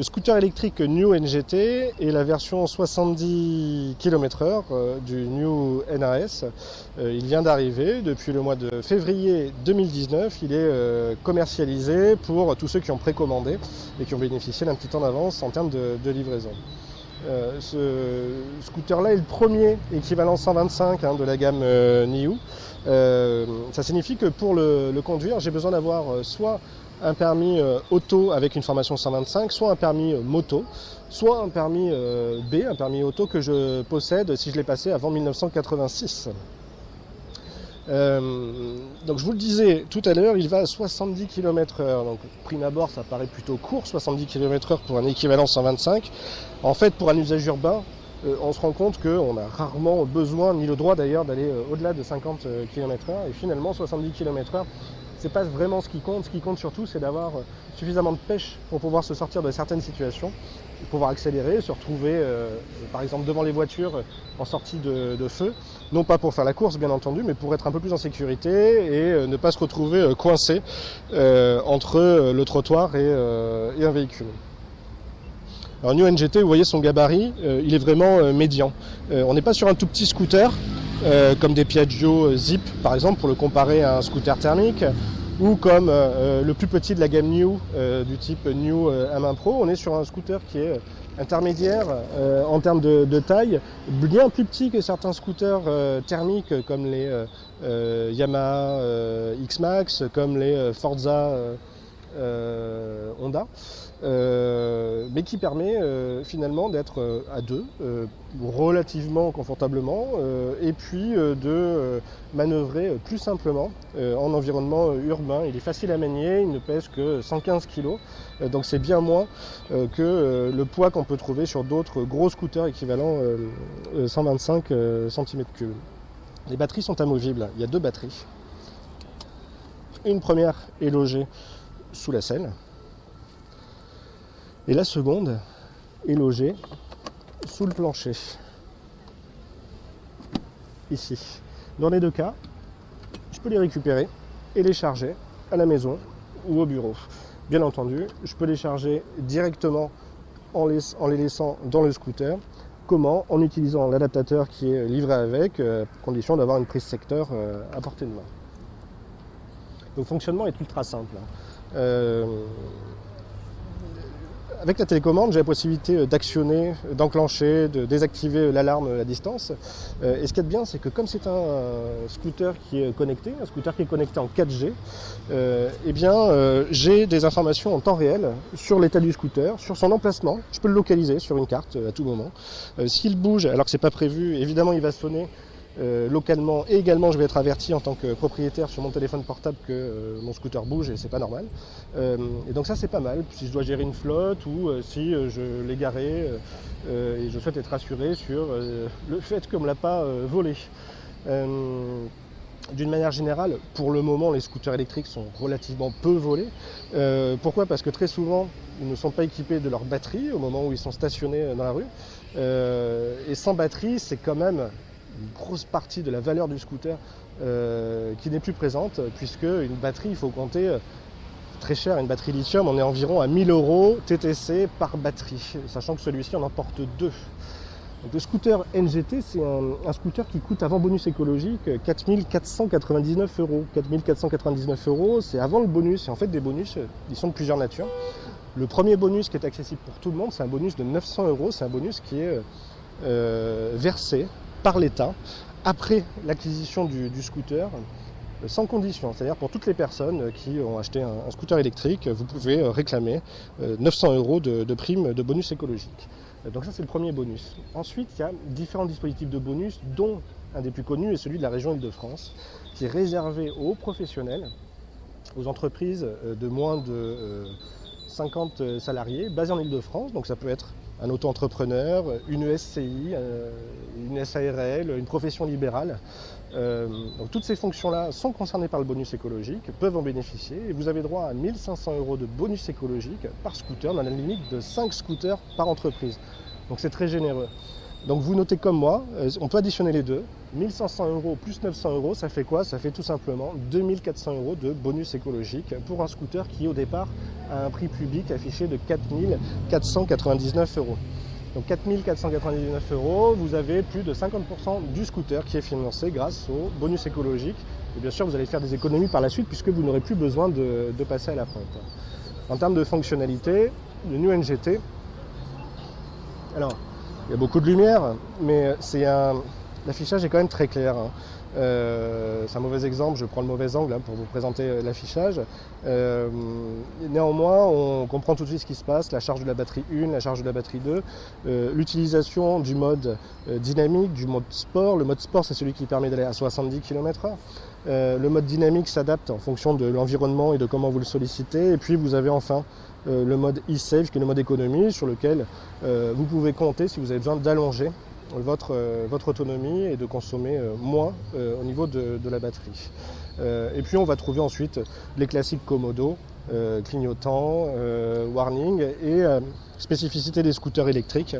Le scooter électrique New NGT est la version 70 km/h du New NAS. Il vient d'arriver depuis le mois de février 2019. Il est commercialisé pour tous ceux qui ont précommandé et qui ont bénéficié d'un petit temps d'avance en termes de livraison. Ce scooter-là est le premier équivalent 125 de la gamme Niu. Ça signifie que pour le conduire, j'ai besoin d'avoir soit un permis auto avec une formation 125, soit un permis moto, soit un permis B, un permis auto que je possède si je l'ai passé avant 1986. Donc je vous le disais tout à l'heure, il va à 70 km/h. Donc prime abord, ça paraît plutôt court, 70 km/h pour un équivalent 125. En fait, pour un usage urbain, on se rend compte qu'on a rarement besoin, ni le droit d'ailleurs, d'aller au-delà de 50 km/h. Et finalement, 70 km/h, c'est pas vraiment ce qui compte. Ce qui compte surtout, c'est d'avoir suffisamment de pêche pour pouvoir se sortir de certaines situations, pouvoir accélérer, se retrouver par exemple devant les voitures en sortie de feu. Non pas pour faire la course bien entendu, mais pour être un peu plus en sécurité et ne pas se retrouver coincé entre le trottoir et un véhicule. Alors New NGT, vous voyez son gabarit, il est vraiment médian. On n'est pas sur un tout petit scooter, comme des Piaggio Zip par exemple, pour le comparer à un scooter thermique, ou comme le plus petit de la gamme New, du type New M1 Pro. On est sur un scooter qui est intermédiaire en termes de taille, bien plus petit que certains scooters thermiques comme les Yamaha X-Max, comme les Forza Honda. Mais qui permet finalement d'être à deux, relativement confortablement, et puis de manœuvrer plus simplement en environnement urbain. Il est facile à manier, il ne pèse que 115 kg, donc c'est bien moins que le poids qu'on peut trouver sur d'autres gros scooters équivalents 125 cm3. Les batteries sont amovibles, il y a deux batteries. Une première est logée sous la selle, et la seconde est logée sous le plancher, ici. Dans les deux cas, je peux les récupérer et les charger à la maison ou au bureau. Bien entendu, je peux les charger directement en les laissant dans le scooter. Comment? En utilisant l'adaptateur qui est livré avec, à condition d'avoir une prise secteur à portée de main. Le fonctionnement est ultra simple. Avec la télécommande, j'ai la possibilité d'actionner, d'enclencher, de désactiver l'alarme à distance. Et ce qu'il y a de bien, c'est que comme c'est un scooter qui est connecté, en 4G, eh bien, j'ai des informations en temps réel sur l'état du scooter, sur son emplacement. Je peux le localiser sur une carte à tout moment. S'il bouge, alors que c'est pas prévu, évidemment, il va sonner. Localement, et également je vais être averti en tant que propriétaire sur mon téléphone portable que mon scooter bouge et c'est pas normal. Et donc ça c'est pas mal si je dois gérer une flotte ou si je l'ai garé et je souhaite être assuré sur le fait qu'on me l'a pas volé. D'une manière générale, pour le moment, les scooters électriques sont relativement peu volés. Pourquoi? Parce que très souvent, ils ne sont pas équipés de leur batterie au moment où ils sont stationnés dans la rue. Et sans batterie, c'est quand même une grosse partie de la valeur du scooter qui n'est plus présente, puisque une batterie, il faut compter très cher, une batterie lithium, on est environ à 1000 € TTC par batterie, sachant que celui-ci en emporte deux. Donc le scooter NGT, c'est un scooter qui coûte avant bonus écologique 4 499 €. 4 499 €, c'est avant le bonus, et en fait des bonus, ils sont de plusieurs natures. Le premier bonus qui est accessible pour tout le monde, c'est un bonus de 900 €, c'est un bonus qui est versé par l'État après l'acquisition du scooter sans condition. C'est-à-dire pour toutes les personnes qui ont acheté un scooter électrique, vous pouvez réclamer 900 € de prime de bonus écologique. Donc ça c'est le premier bonus. Ensuite il y a différents dispositifs de bonus, dont un des plus connus est celui de la région Île-de-France, qui est réservé aux professionnels, aux entreprises de moins de 50 salariés basées en Île-de-France. Donc ça peut être un auto-entrepreneur, une SCI, une SARL, une profession libérale. Donc toutes ces fonctions-là sont concernées par le bonus écologique, peuvent en bénéficier, et vous avez droit à 1 500 € de bonus écologique par scooter, dans la limite de 5 scooters par entreprise. Donc c'est très généreux. Donc vous notez comme moi, on peut additionner les deux. 1500 € plus 900 €, ça fait quoi? Ça fait tout simplement 2400 € de bonus écologique pour un scooter qui au départ a un prix public affiché de 4499 €. Donc 4499 €, vous avez plus de 50% du scooter qui est financé grâce au bonus écologique. Et bien sûr, vous allez faire des économies par la suite puisque vous n'aurez plus besoin de passer à la pompe. En termes de fonctionnalité, le New NGT, alors il y a beaucoup de lumière, mais l'affichage est quand même très clair. C'est un mauvais exemple, je prends le mauvais angle pour vous présenter l'affichage. Néanmoins, on comprend tout de suite ce qui se passe, la charge de la batterie 1, la charge de la batterie 2, l'utilisation du mode dynamique, du mode sport. Le mode sport, c'est celui qui permet d'aller à 70 km/h. Le mode dynamique s'adapte en fonction de l'environnement et de comment vous le sollicitez. Et puis vous avez enfin le mode e-save, qui est le mode économie, sur lequel vous pouvez compter si vous avez besoin d'allonger votre autonomie et de consommer moins au niveau de la batterie. Et puis on va trouver ensuite les classiques Komodo, clignotant, warning et spécificité des scooters électriques.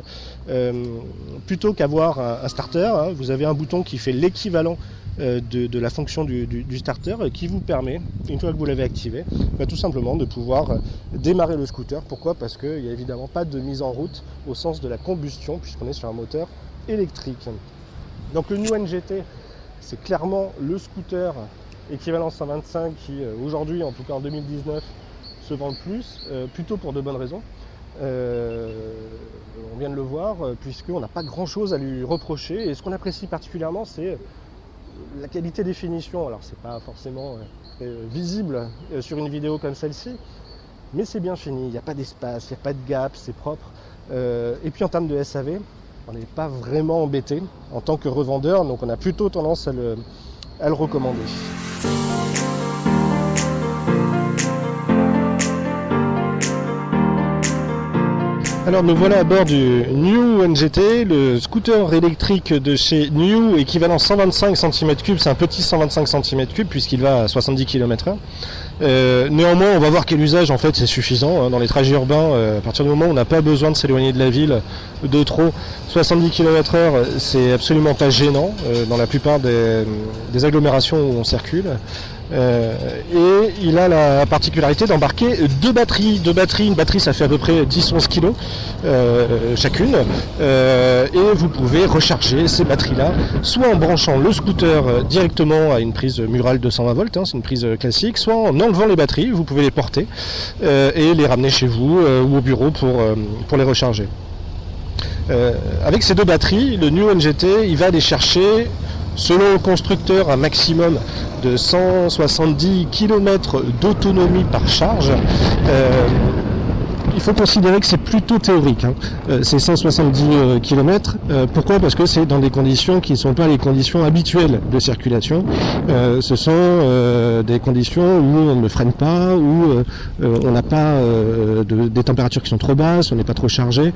Plutôt qu'avoir un starter, vous avez un bouton qui fait l'équivalent de la fonction du starter qui vous permet, une fois que vous l'avez activé, tout simplement de pouvoir démarrer le scooter. Pourquoi? Parce qu'il n'y a évidemment pas de mise en route au sens de la combustion puisqu'on est sur un moteur électrique. Donc le New NGT, c'est clairement le scooter équivalent 125 qui aujourd'hui, en tout cas en 2019, se vend le plus, plutôt pour de bonnes raisons. On vient de le voir, puisqu'on n'a pas grand chose à lui reprocher, et ce qu'on apprécie particulièrement, c'est la qualité des finitions. Alors c'est pas forcément visible sur une vidéo comme celle-ci, mais c'est bien fini, il n'y a pas d'espace, il n'y a pas de gap, c'est propre. Et puis en termes de SAV, on n'est pas vraiment embêté en tant que revendeur, donc on a plutôt tendance à le recommander. Alors nous voilà à bord du New NGT, le scooter électrique de chez New, équivalent 125 cm3, c'est un petit 125 cm3 puisqu'il va à 70 km/h. Néanmoins, on va voir quel usage en fait c'est suffisant dans les trajets urbains. À partir du moment où on n'a pas besoin de s'éloigner de la ville de trop, 70 km/h c'est absolument pas gênant dans la plupart des agglomérations où on circule. Et il a la particularité d'embarquer deux batteries. Une batterie ça fait à peu près 10-11 kg chacune, et vous pouvez recharger ces batteries là soit en branchant le scooter directement à une prise murale de 120 volts, c'est une prise classique, soit en enlevant les batteries, vous pouvez les porter et les ramener chez vous ou au bureau pour les recharger. Avec ces deux batteries, le New NGT il va aller chercher, selon le constructeur, un maximum de 170 km d'autonomie par charge. Il faut considérer que c'est plutôt théorique, ces 170 km. Pourquoi? Parce que c'est dans des conditions qui ne sont pas les conditions habituelles de circulation. Ce sont des conditions où on ne freine pas, où on n'a pas des températures qui sont trop basses, on n'est pas trop chargé.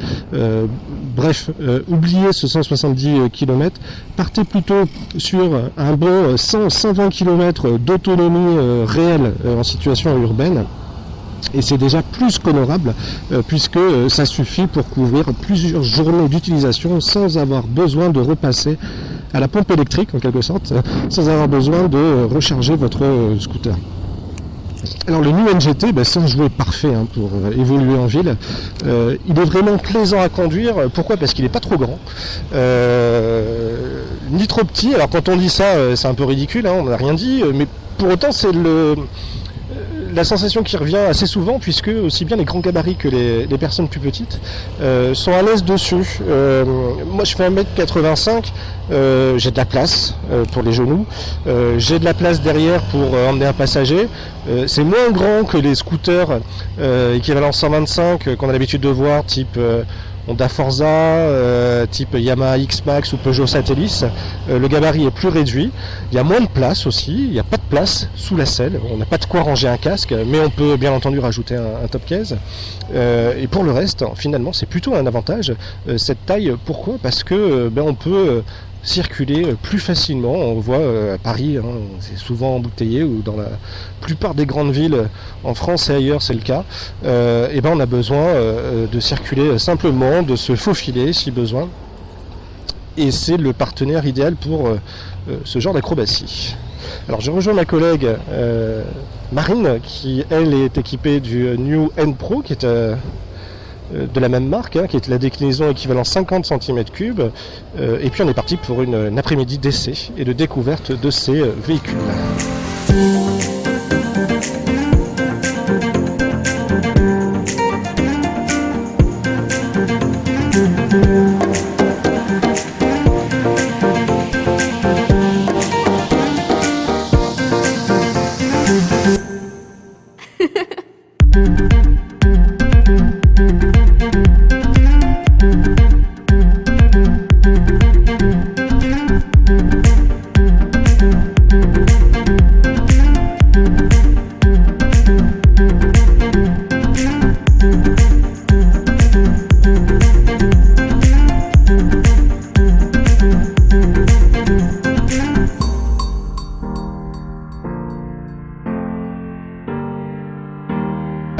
Bref, oubliez ce 170 km. Partez plutôt sur un bon 100-120 km d'autonomie réelle en situation urbaine. Et c'est déjà plus qu'honorable puisque ça suffit pour couvrir plusieurs journées d'utilisation sans avoir besoin de repasser à la pompe électrique en quelque sorte, sans avoir besoin de recharger votre scooter. Alors le New NGT, c'est un jouet parfait pour évoluer en ville. Il est vraiment plaisant à conduire. Pourquoi? Parce qu'il n'est pas trop grand, ni trop petit. Alors quand on dit ça, c'est un peu ridicule, on n'a rien dit, mais pour autant c'est la sensation qui revient assez souvent, puisque aussi bien les grands gabarits que les personnes plus petites sont à l'aise dessus. Moi je fais 1m85, j'ai de la place pour les genoux, j'ai de la place derrière pour emmener un passager. C'est moins grand que les scooters équivalent 125 qu'on a l'habitude de voir, type Honda Forza, type Yamaha X-Max ou Peugeot Satellis. Le gabarit est plus réduit, il y a moins de place aussi, il n'y a pas de place sous la selle, on n'a pas de quoi ranger un casque, mais on peut bien entendu rajouter un top case. Et pour le reste, finalement, c'est plutôt un avantage, cette taille. Pourquoi? Parce que on peut circuler plus facilement. On voit à Paris, c'est souvent embouteillé, ou dans la plupart des grandes villes en France et ailleurs c'est le cas. On a besoin de circuler simplement, de se faufiler si besoin, et c'est le partenaire idéal pour ce genre d'acrobatie. Alors je rejoins ma collègue Marine qui elle est équipée du New N Pro qui est de la même marque, qui est la déclinaison équivalent 50 cm3, et puis on est parti pour une après-midi d'essai et de découverte de ces véhicules.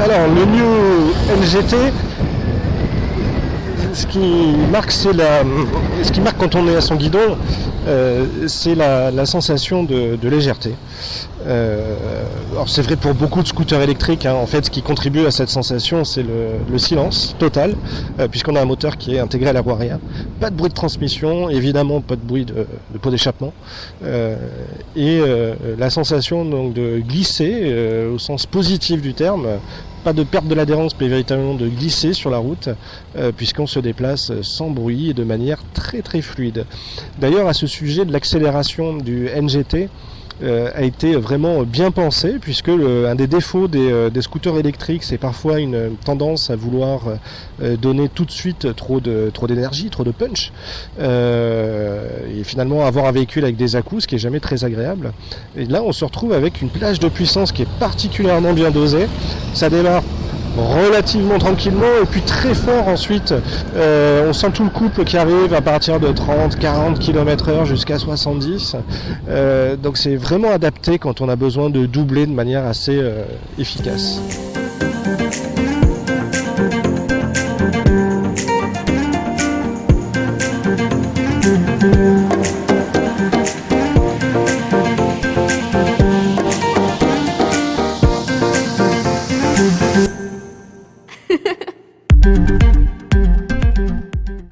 Alors le New NGT, ce qui marque quand on est à son guidon, c'est la sensation de légèreté. Alors c'est vrai pour beaucoup de scooters électriques, en fait ce qui contribue à cette sensation c'est le silence total, puisqu'on a un moteur qui est intégré à la roue arrière. Pas de bruit de transmission, évidemment pas de bruit de pot d'échappement, et la sensation donc de glisser au sens positif du terme. Pas de perte de l'adhérence, mais véritablement de glisser sur la route, puisqu'on se déplace sans bruit et de manière très très fluide. D'ailleurs, à ce sujet de l'accélération du NGT, a été vraiment bien pensé, puisque un des défauts des scooters électriques, c'est parfois une tendance à vouloir donner tout de suite trop d'énergie, trop de punch, et finalement avoir un véhicule avec des à-coups, ce qui est jamais très agréable. Et là on se retrouve avec une plage de puissance qui est particulièrement bien dosée. Ça démarre relativement tranquillement et puis très fort ensuite, on sent tout le couple qui arrive à partir de 30-40 km/h jusqu'à 70, donc c'est vraiment adapté quand on a besoin de doubler de manière assez efficace.